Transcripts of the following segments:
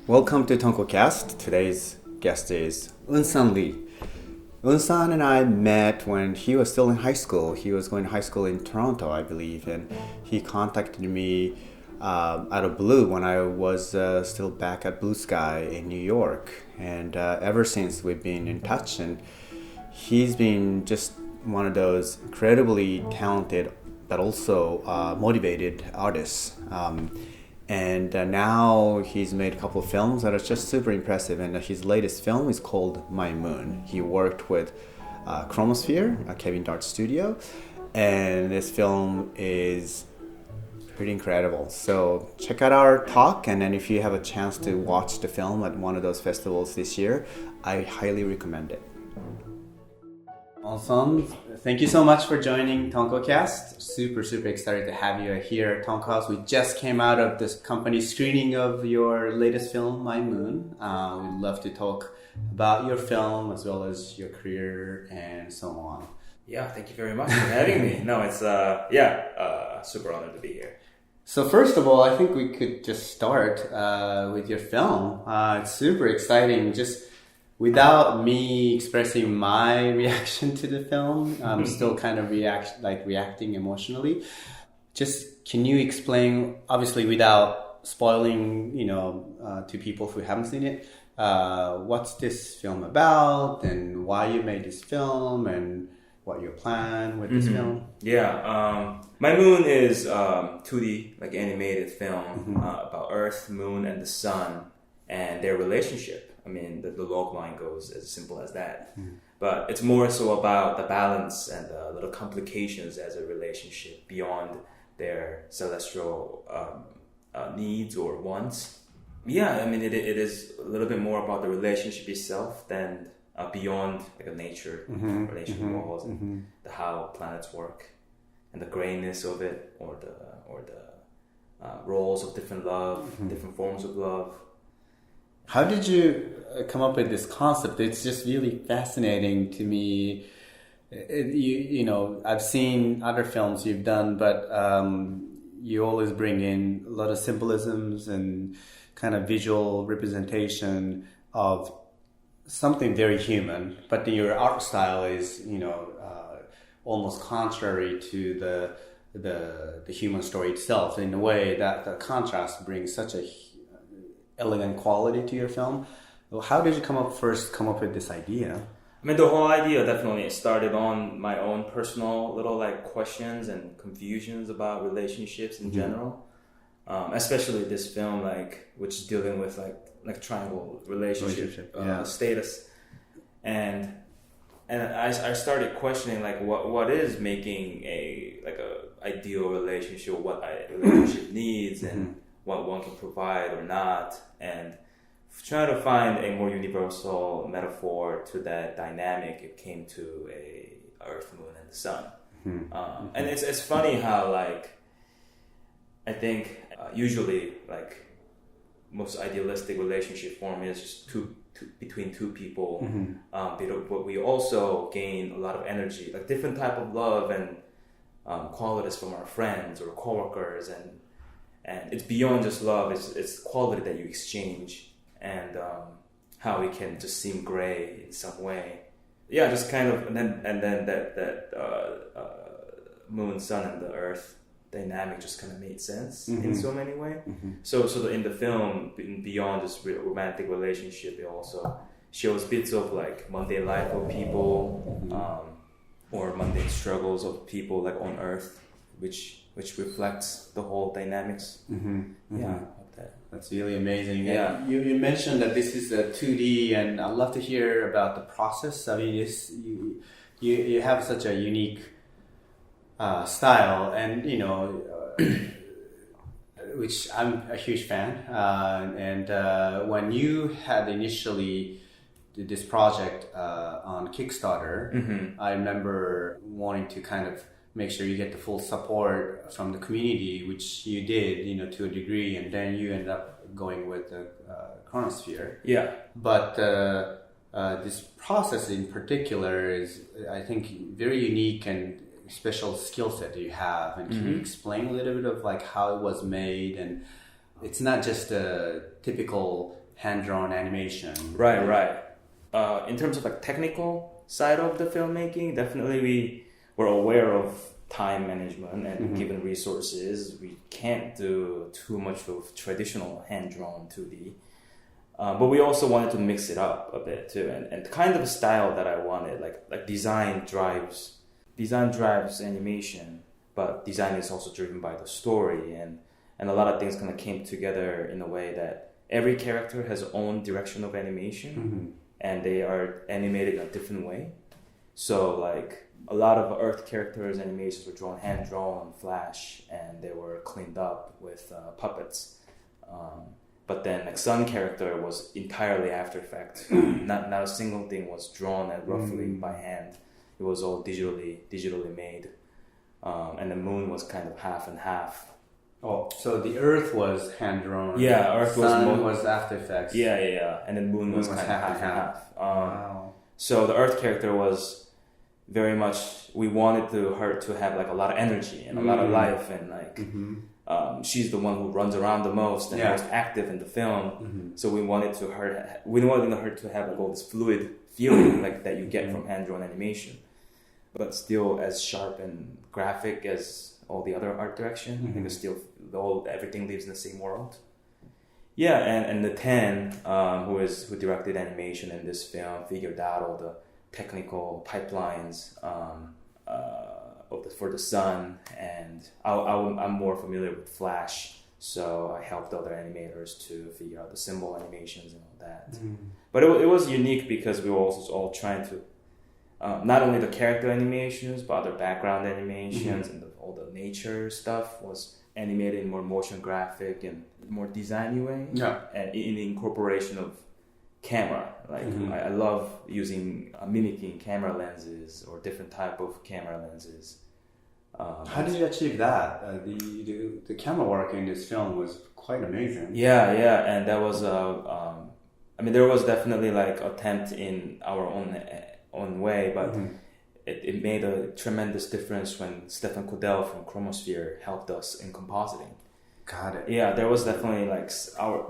Welcome to Tonkocast. Today's guest is Eusong Lee. Eusong and I met when he was still in high school. He was going to high school in Toronto, I believe, and he contacted me out of blue when I was still back at Blue Sky in New York. And ever since we've been in touch, and he's been just one of those incredibly talented but also motivated artists. And now he's made a couple of films that are just super impressive. And his latest film is called My Moon. He worked with Chromosphere, a Kevin Dart's studio. And this film is pretty incredible. So check out our talk. And then if you have a chance to watch the film at one of those festivals this year, I highly recommend it. Awesome. Thank you so much for joining Tonkocast. Super excited to have you here at Tonko House. We just came out of this company screening of your latest film, My Moon. We'd love to talk about your film as well as your career and so on. Yeah, thank you very much for having me. No, it's super honored to be here. So first of all, I think we could just start with your film. It's super exciting. Just without me expressing my reaction to the film, I'm still kind of reacting emotionally. Just can you explain, obviously without spoiling, to people who haven't seen it, what's this film about and why you made this film and what your plan with this film? Yeah, My Moon is 2D, like animated film about Earth, Moon, and the Sun and their relationship. I mean, the log line goes as simple as that. But it's more so about the balance and the little complications as a relationship beyond their celestial needs or wants. Yeah, I mean, it is a little bit more about the relationship itself than beyond like a nature relation walls and how planets work and the grayness of it or the roles of different love, different forms of love. How did you come up with this concept? It's just really fascinating to me. I've seen other films you've done, but you always bring in a lot of symbolisms and kind of visual representation of something very human. But your art style is, almost contrary to the human story itself. In a way, that the contrast brings such a elegant quality to your film. How did you come up with this idea? I mean, the whole idea definitely started on my own personal little questions and confusions about relationships in general, especially this film, which is dealing with like triangle relationship status, and I started questioning what is making a ideal relationship, what a relationship needs, and what one can provide or not, and trying to find a more universal metaphor to that dynamic. It came to a Earth, Moon, and the Sun. And it's funny how I think usually most idealistic relationship form is just between two people, but we also gain a lot of energy, different type of love and qualities from our friends or coworkers, and it's beyond just love. It's quality that you exchange, and how it can just seem gray in some way. Yeah, just kind of, and then that moon, sun, and the earth dynamic just kind of made sense in so many ways. So in the film, beyond just romantic relationship, it also shows bits of mundane life of people, or mundane struggles of people on Earth, which reflects the whole dynamics. Yeah, like that. That's really amazing. Yeah. And you mentioned that this is a 2D, and I'd love to hear about the process. I mean, you have such a unique style, and which I'm a huge fan. And when you had initially did this project on Kickstarter, I remember wanting to kind of make sure you get the full support from the community, which you did, to a degree, and then you end up going with the chromosphere. Yeah. But this process in particular is, I think, very unique and special skill set you have. And can you explain a little bit of like how it was made? And it's not just a typical hand-drawn animation. Right. In terms of like technical side of the filmmaking, definitely we were aware of time management and given resources, we can't do too much of traditional hand-drawn 2D. But we also wanted to mix it up a bit too, and kind of a style that I wanted, like design drives animation, but design is also driven by the story, and a lot of things kind of came together in a way that every character has their own direction of animation, and they are animated in a different way. So like a lot of Earth characters' animations were hand-drawn on Flash, and they were cleaned up with puppets. But then like Sun character was entirely After Effects. Not a single thing was drawn roughly by hand. It was all digitally made. And the moon was kind of half and half. Oh, so the Earth was hand-drawn. Yeah, Earth Sun was After Effects. Yeah. And then moon was kind of half and half. Wow. So the Earth character was very much, we wanted her to have like a lot of energy and a lot of life, and like she's the one who runs around the most and most active in the film. So we wanted her to have like all this fluid feeling like that you get from hand-drawn animation, but still as sharp and graphic as all the other art direction. I think it's still everything lives in the same world. Yeah, and the Ten, who directed animation in this film, figured out all the technical pipelines for the Sun, and I'm more familiar with Flash, so I helped other animators to figure out the symbol animations and all that. But it was unique because we were also all trying to not only the character animations, but other background animations and all the nature stuff was animated in more motion graphic and more designy way, and in the incorporation of camera. Like I love using mimicking camera lenses or different type of camera lenses. How did you achieve that? The camera work in this film was quite amazing. Yeah, and that was there was definitely like attempt in our own way, but it made a tremendous difference when Stefan Kodell from Chromosphere helped us in compositing. Got it. Yeah, there was definitely like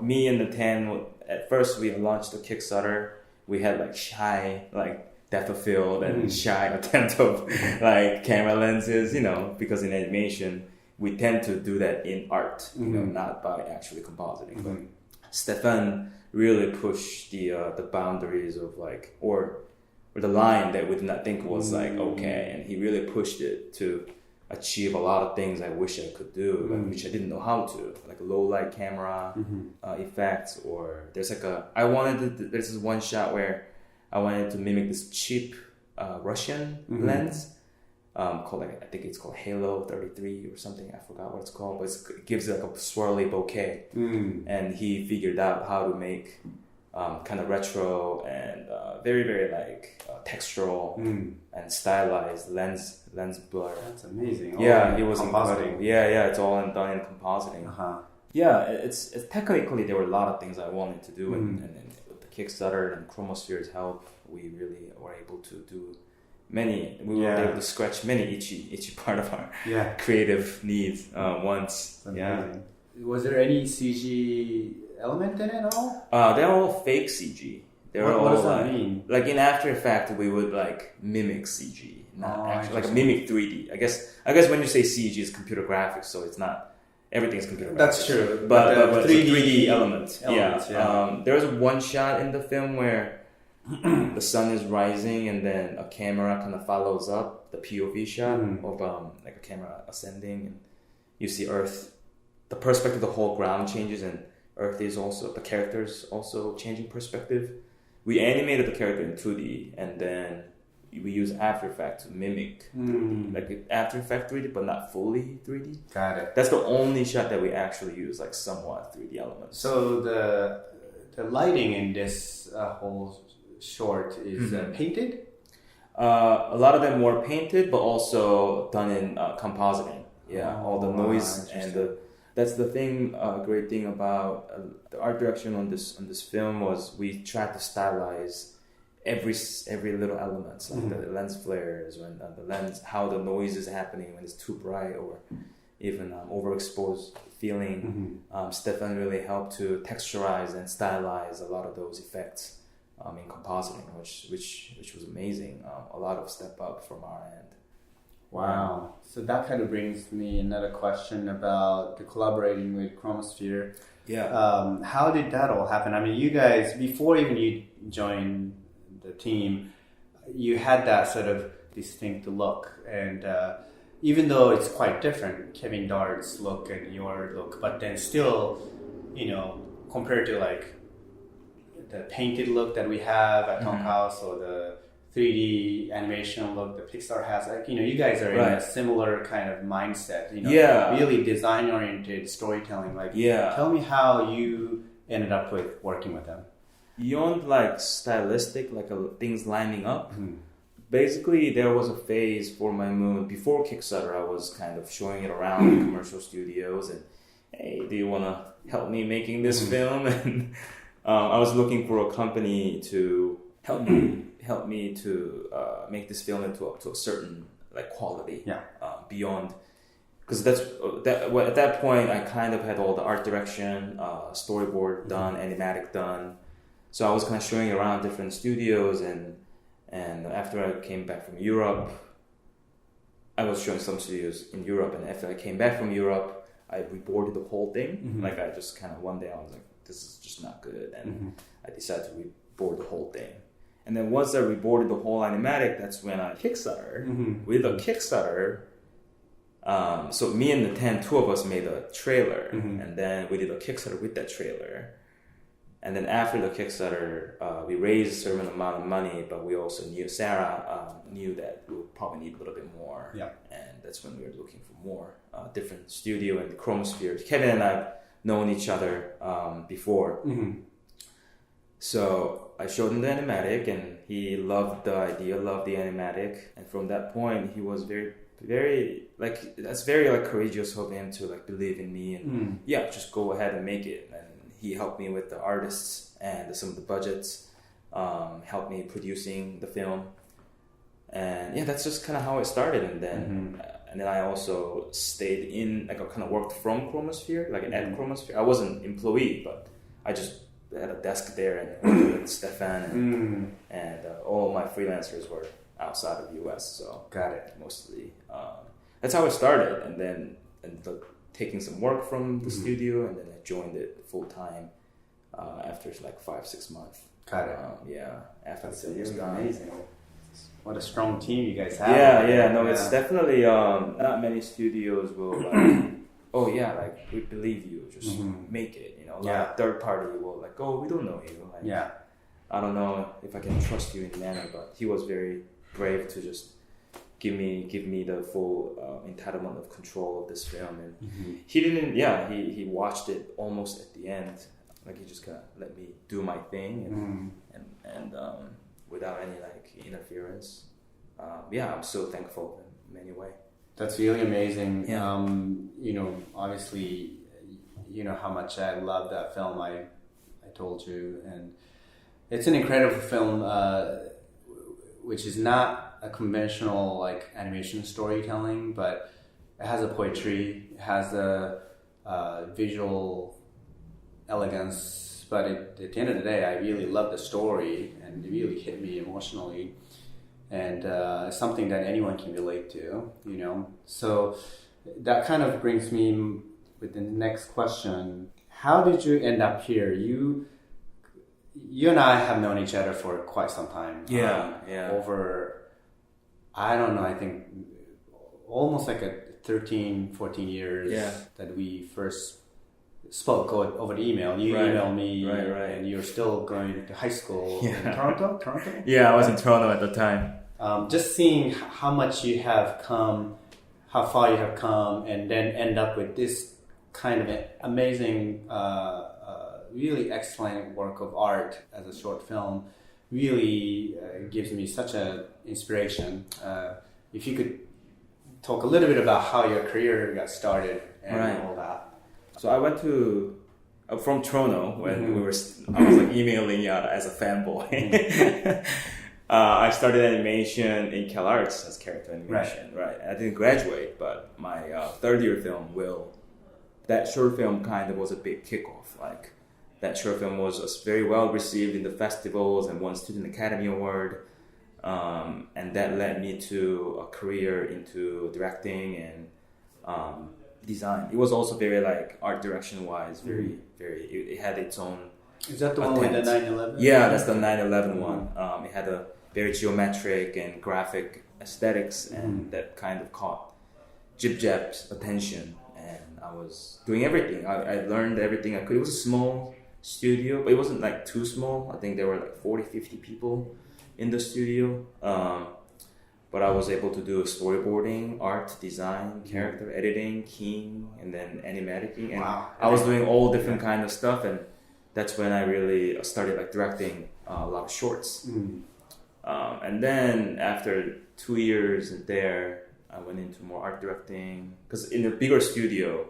me and the Ten. At first, we launched a Kickstarter. We had like shy, like depth of field and shy attempt of like camera lenses, because in animation we tend to do that in art, not by actually compositing. But Stefan really pushed the boundaries of like or the line that we did not think was like okay, and he really pushed it to achieve a lot of things I wish I could do, which I didn't know how to, like low light camera effects, or there's this one shot where I wanted to mimic this cheap Russian lens called I think it's called Halo 33 or something. I forgot what it's called, but it gives like a swirly bokeh, and he figured out how to make kind of retro and very very like textural and stylized lens blur. That's amazing. Yeah, it was incredible. Yeah, it's all done in compositing. Yeah, it's technically there were a lot of things I wanted to do, and with the Kickstarter and Chromosphere's help, we really were able to do many. We were able to scratch many itchy part of our creative needs once. Yeah. Was there any CG element in it at all? They're all fake CG. What does that mean? Like in After Effects, we would like mimic CG, not actually like mimic 3D. I guess when you say CG, it's computer graphics, so it's not everything's computer graphics. That's true, but 3D element. Yeah. There was one shot in the film where the sun is rising, and then a camera kind of follows up the POV shot of like a camera ascending, and you see Earth. The perspective of the whole ground changes, and Earth is also the characters also changing perspective. We animated the character in 2D, and then we use After Effects to mimic 3D, like After Effects 3D, but not fully 3D. Got it. That's the only shot that we actually use like somewhat 3D elements. So the lighting in this whole short is painted? A lot of them were painted, but also done in compositing. Yeah, all the noise and that's the thing. Great thing about the art direction on this film was we tried to stylize every little elements, like the lens flares, when the lens, how the noise is happening when it's too bright, or even overexposed feeling. Stefan really helped to texturize and stylize a lot of those effects in compositing, which was amazing. A lot of step up from our end. Wow. So that kind of brings me another question about the collaborating with Chromosphere. Yeah. How did that all happen? I mean, you guys, before even you joined the team, you had that sort of distinct look, and even though it's quite different, Kevin Dart's look and your look, but then still, compared to like the painted look that we have at Tonko House, or the 3D animation look that Kickstarter has, like, you guys are in a similar kind of mindset, really design oriented storytelling. Like, tell me how you ended up with working with them. Beyond like stylistic, like things lining up. Basically, there was a phase for my moon before Kickstarter. I was kind of showing it around in commercial studios, and hey, do you want to help me making this film? And I was looking for a company to help me to make this film into up to a certain like quality. Beyond, because at that point I kind of had all the art direction, storyboard done, animatic done. So I was kind of showing around different studios, and after I came back from Europe, I was showing some studios in Europe, and after I came back from Europe, I reboarded the whole thing. Like, I just kind of one day I was like, this is just not good, and I decided to reboard the whole thing. And then once I reboarded the whole animatic, that's when I Kickstarter. With a Kickstarter, so me and the two of us made a trailer, and then we did a Kickstarter with that trailer. And then after the Kickstarter, we raised a certain amount of money, but we also Sarah knew that we would probably need a little bit more. And that's when we were looking for more different studio and Chromosphere. Kevin and I have known each other before. So I showed him the animatic, and he loved the idea, loved the animatic. And from that point, he was very, very, like, that's very like courageous of him to like believe in me and just go ahead and make it. And he helped me with the artists and some of the budgets, helped me producing the film. And that's just kind of how it started. And then I also stayed in, like, I kind of worked from Chromosphere, like at Chromosphere. I wasn't employee, but I just had a desk there and worked with Stefan, and all my freelancers were outside of the US. So got it. Mostly, that's how it started. And then taking some work from the studio, and then I joined it full time after like 5-6 months. Got it. After that's the film was really done. Amazing. What a strong team you guys have. It's definitely not many studios will like, oh yeah, like, we believe you, just make it. Like, third party will like, oh, we don't know you. Like, I don't know if I can trust you in the manner, but he was very brave to just give me the full entitlement of control of this film, and he didn't. He watched it almost at the end, like, he just kind of let me do my thing, and without any like interference. I'm so thankful in many ways. That's really amazing. Obviously, how much I love that film. I told you, and it's an incredible film, which is not a conventional like animation storytelling, but it has a poetry, it has a visual elegance. But at the end of the day, I really love the story, and it really hit me emotionally, and it's something that anyone can relate to. So that kind of brings me with the next question. How did you end up here? You and I have known each other for quite some time. Over, I don't know, I think almost like 13-14 years that we first spoke over the email. You emailed me, and you're still going to high school in Toronto? I was in Toronto at the time. Just seeing how much you have come, how far you have come, and then end up with this kind of amazing, really excellent work of art as a short film, really gives me such an inspiration. If you could talk a little bit about how your career got started and all that. So I went to from Toronto when I was like emailing as a fanboy. I started animation in CalArts as character animation, right? I didn't graduate, but my third year film, that short film kind of was a big kickoff. Like that short film was very well received in the festivals and won Student Academy Award. And that led me to a career into directing and design. It was also very like art direction wise, very, it had its own. Is that the one with the 9/11? Yeah, that's the 9/11 one. It had a very geometric and graphic aesthetics, and that kind of caught Jib Jab's attention. And I was doing everything. I learned everything I could. It was a small studio, but it wasn't like too small. I think there were like 40, 50 people in the studio. But I was able to do storyboarding, art, design, character editing, keying, and then animating. And I was doing all different kind of stuff, and that's when I really started like directing a lot of shorts. And then after 2 years there, I went into more art directing, because in a bigger studio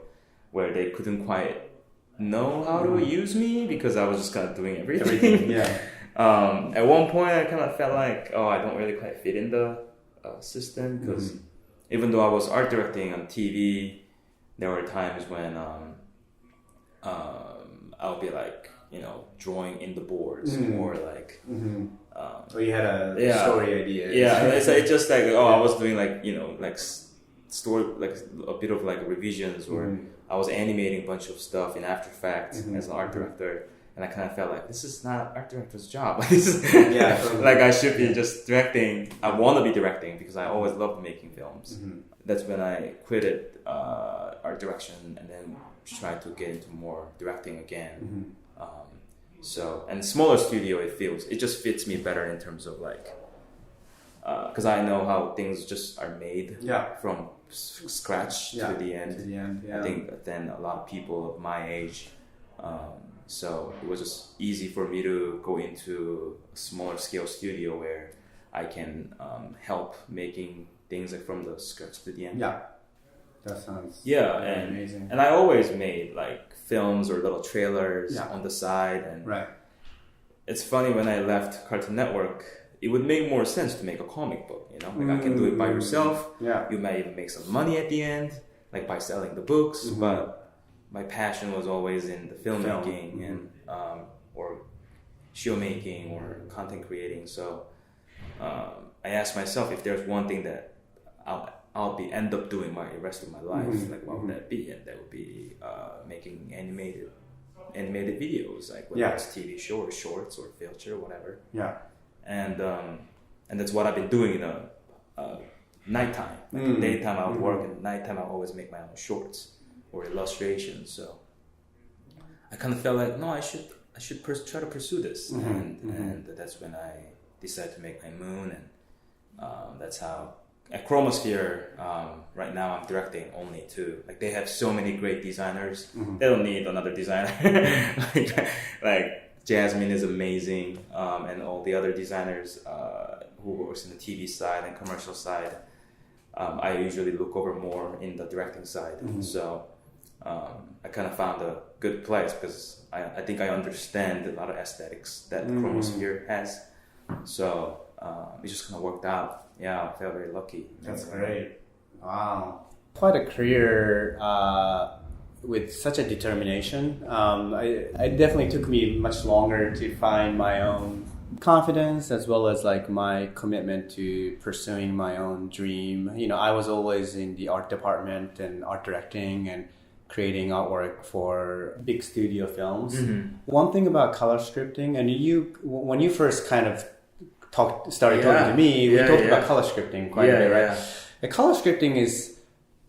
where they couldn't quite know how to use me because I was just kind of doing everything. At one point, I kind of felt like, I don't really quite fit in the system, because even though I was art directing on TV, there were times when I'll be like, drawing in the boards, or like. You had a story idea. Yeah, it's just like I was doing like like story, like a bit of like revisions, or I was animating a bunch of stuff in After Effects as an art director. And I kind of felt like this is not art director's job. Like I should be just directing. I want to be directing because I always loved making films. That's when I quitted art direction and then tried to get into more directing again. And smaller studio, it just fits me better in terms of like, because I know how things just are made from scratch to the end. I think then a lot of people of my age. So it was just easy for me to go into a smaller scale studio where I can help making things like from the scratch to the end. Yeah, that sounds amazing. And I always made like films or little trailers on the side. And it's funny, when I left Cartoon Network, it would make more sense to make a comic book. Like I can do it by yourself. You might even make some money at the end, like by selling the books, but my passion was always in the filmmaking and or show making or content creating. So I asked myself, if there's one thing that I'll end up doing my rest of my life, like what would that be? And that would be making animated videos, like whether it's TV show or shorts or feature or whatever. And that's what I've been doing in nighttime. Like in daytime I would work, and nighttime I always make my own shorts or illustrations. So I kind of felt like, no, I should try to pursue this. And that's when I decided to make my Moon, and that's how at Chromosphere right now I'm directing only two. Like they have so many great designers. They don't need another designer. like Jasmine is amazing, and all the other designers who works in the TV side and commercial side. I usually look over more in the directing side. So I kind of found a good place, because I think I understand a lot of aesthetics that Chromosphere has. So it just kind of worked out. Yeah, I felt very lucky. That's great. Wow. Quite a career with such a determination. It definitely took me much longer to find my own confidence, as well as like my commitment to pursuing my own dream. I was always in the art department and art directing and creating artwork for big studio films. One thing about color scripting, and when you first kind of started talking to me, we talked about color scripting quite a bit, right? The color scripting is,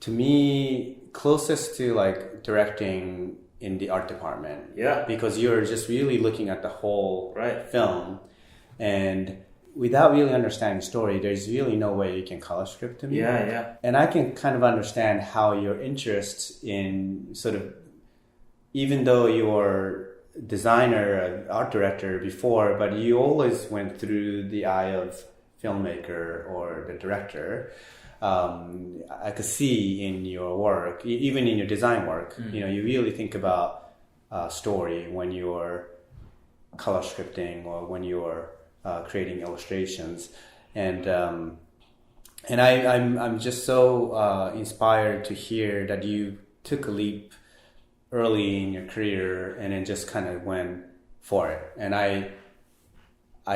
to me, closest to like directing in the art department. Because you're just really looking at the whole film, and without really understanding story, there's really no way you can color script to me. And I can kind of understand how your interest in sort of, even though you're designer, art director before, but you always went through the eye of filmmaker or the director. I could see in your work, even in your design work, you really think about story when you're color scripting or when you're creating illustrations, and I'm just so inspired to hear that you took a leap early in your career and then just kind of went for it. And I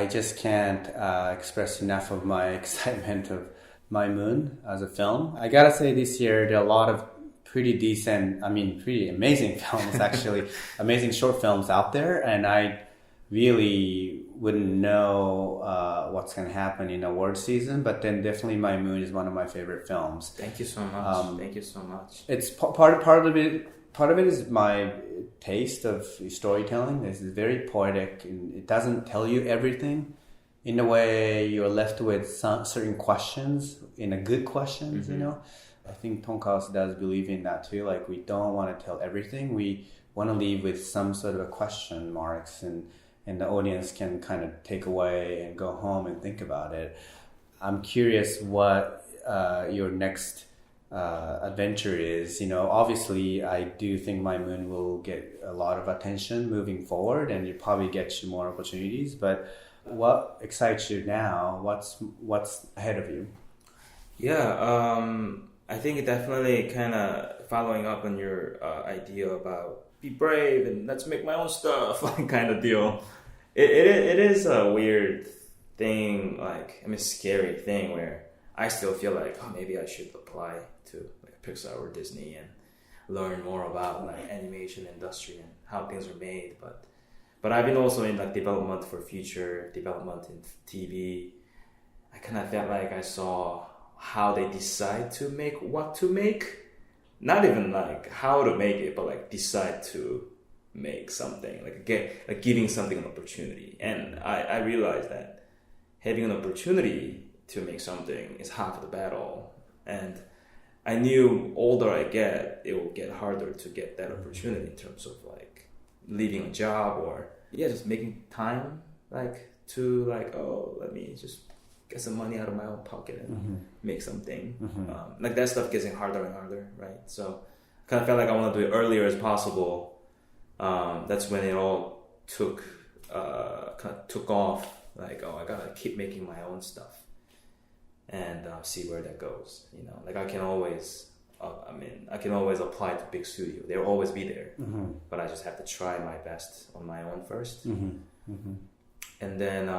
just can't express enough of my excitement of My Moon as a film. I gotta say, this year there are a lot of pretty amazing films, actually, amazing short films out there, and I really wouldn't know what's going to happen in award season, but then definitely My Moon is one of my favorite films. Thank you so much. Thank you so much. It's part of it is my taste of storytelling. It's very poetic, and it doesn't tell you everything. In a way, you're left with certain questions, in a good questions, you know. I think Tonkocast does believe in that too. Like, we don't want to tell everything. We want to leave with some sort of a question marks, and the audience can kind of take away and go home and think about it. I'm curious what your next adventure is. You know, obviously, I do think My Moon will get a lot of attention moving forward, and you probably get you more opportunities. But what excites you now? What's ahead of you? Yeah, I think it definitely kind of following up on your idea about be brave and let's make my own stuff, like kind of deal. It is a weird thing, like, I mean, scary thing where I still feel like, oh, maybe I should apply to like Pixar or Disney and learn more about like animation industry and how things are made. But I've been also in like development for future development in TV. I kind of felt like I saw how they decide to make what to make, not even like how to make it, but like decide to make something, like giving something an opportunity. And I realized that having an opportunity to make something is half of the battle. And I knew older I get, it will get harder to get that opportunity in terms of like leaving a job or just making time like to like, oh, let me just get some money out of my own pocket and make something. Like that stuff getting harder and harder, right? So I kind of felt like I want to do it earlier as possible. That's when it all took off. Like, oh, I gotta keep making my own stuff and see where that goes. You know, like I can always apply to big studio. They'll always be there, but I just have to try my best on my own first. And then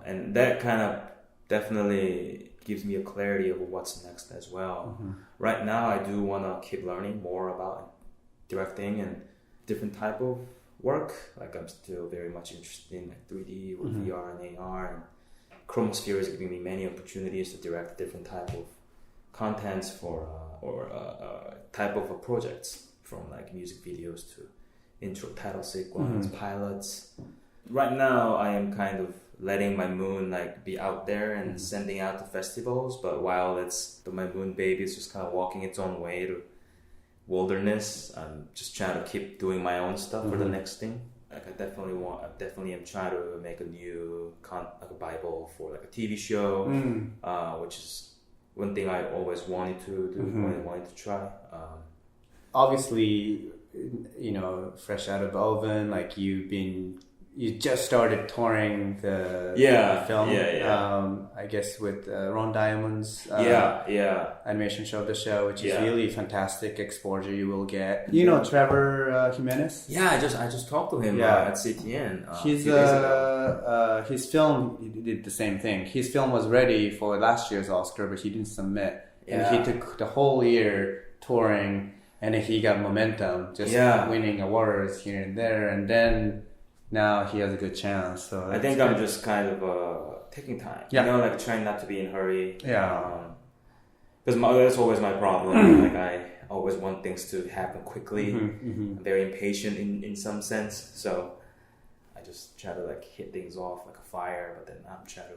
and that kind of definitely gives me a clarity of what's next as well. Right now, I do want to keep learning more about directing and different type of work. Like I'm still very much interested in like 3D or VR and AR. And Chromosphere is giving me many opportunities to direct different type of contents for type of projects, from like music videos to intro, title sequence, pilots. Right now, I am kind of letting My Moon like be out there and sending out to festivals, but while My Moon baby is just kind of walking its own way to wilderness, I'm just trying to keep doing my own stuff for the next thing. Like I definitely am trying to make a new like a Bible for like a TV show, which is one thing I always wanted to do, wanted to try. Obviously, you know, fresh out of oven, like you just started touring the film. I guess with Ron Diamond's animation show, the show, which is really fantastic exposure you will get. You know Trevor Jimenez? Yeah, I just talked to him at CTN. His film, he did the same thing. His film was ready for last year's Oscar, but he didn't submit. And he took the whole year touring, and then he got momentum, just winning awards here and there, and then now he has a good chance. So I think I'm just kind of taking time. You know, like trying not to be in a hurry. Because that's always my problem. Like I always want things to happen quickly. I'm very impatient in some sense. So I just try to like hit things off like a fire. But then I'm trying to,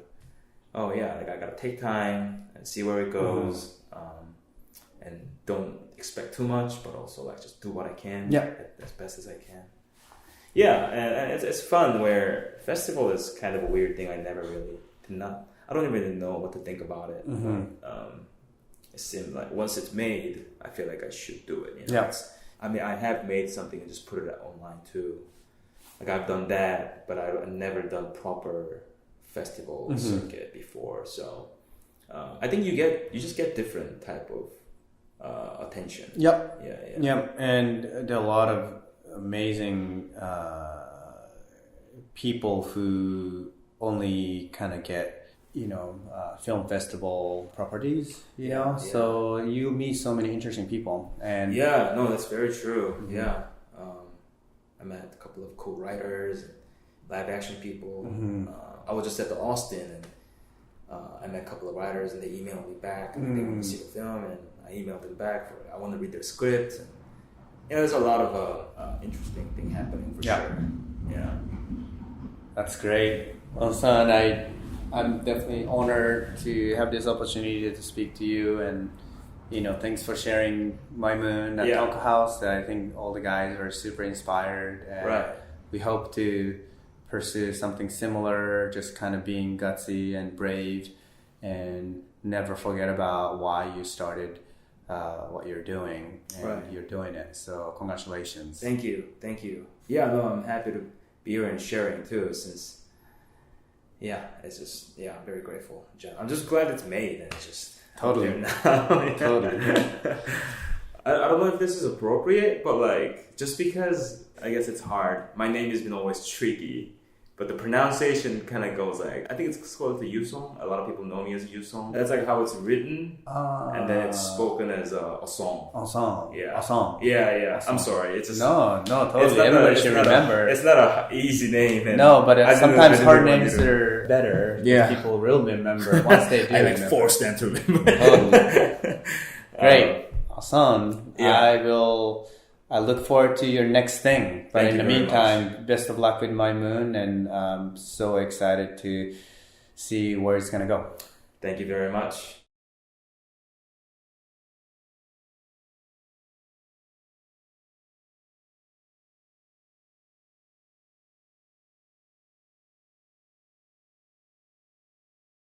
like I gotta take time and see where it goes. And don't expect too much, but also like just do what I can as best as I can. Yeah, and it's fun. Where festival is kind of a weird thing. I don't really know what to think about it. It seems like once it's made, I feel like I should do it. You know? I mean, I have made something and just put it online too. Like I've done that, but I've never done proper festival circuit before. So I think you just get different type of attention. Yep. Yeah. And there are a lot of amazing people who only kind of get film festival properties, so you meet so many interesting people. And that's very true. I met a couple of co-writers and live action people. I was just at the Austin and I met a couple of writers and they emailed me back and they want to see the film, and I emailed them back I want to read their script. And, there's a lot of interesting thing happening for sure. Yeah, that's great. Well, son, I'm definitely honored to have this opportunity to speak to you, and thanks for sharing My Moon at Tonko House. I think all the guys are super inspired, and we hope to pursue something similar, just kind of being gutsy and brave, and never forget about why you started what you're doing, and you're doing it. So congratulations. Thank you. Yeah, no, I'm happy to be here and sharing too, since it's just I'm very grateful. I'm just glad it's made, and it's just totally now. Totally. I don't know if this is appropriate, but like, just because I guess it's hard. My name has been always tricky, but the pronunciation kind of goes like, I think it's called the Eusong. A lot of people know me as Eusong. That's like how it's written, and then it's spoken as a song. A song. Yeah. I'm sorry. It's just no, totally. Everybody should remember. It's not a easy name. And no, but sometimes hard names are better. Yeah, people will remember once they do. I force them to remember. Totally. Great. Awesome. I look forward to your next thing. But in the meantime, best of luck with My Moon, and I'm so excited to see where it's going to go. Thank you very much.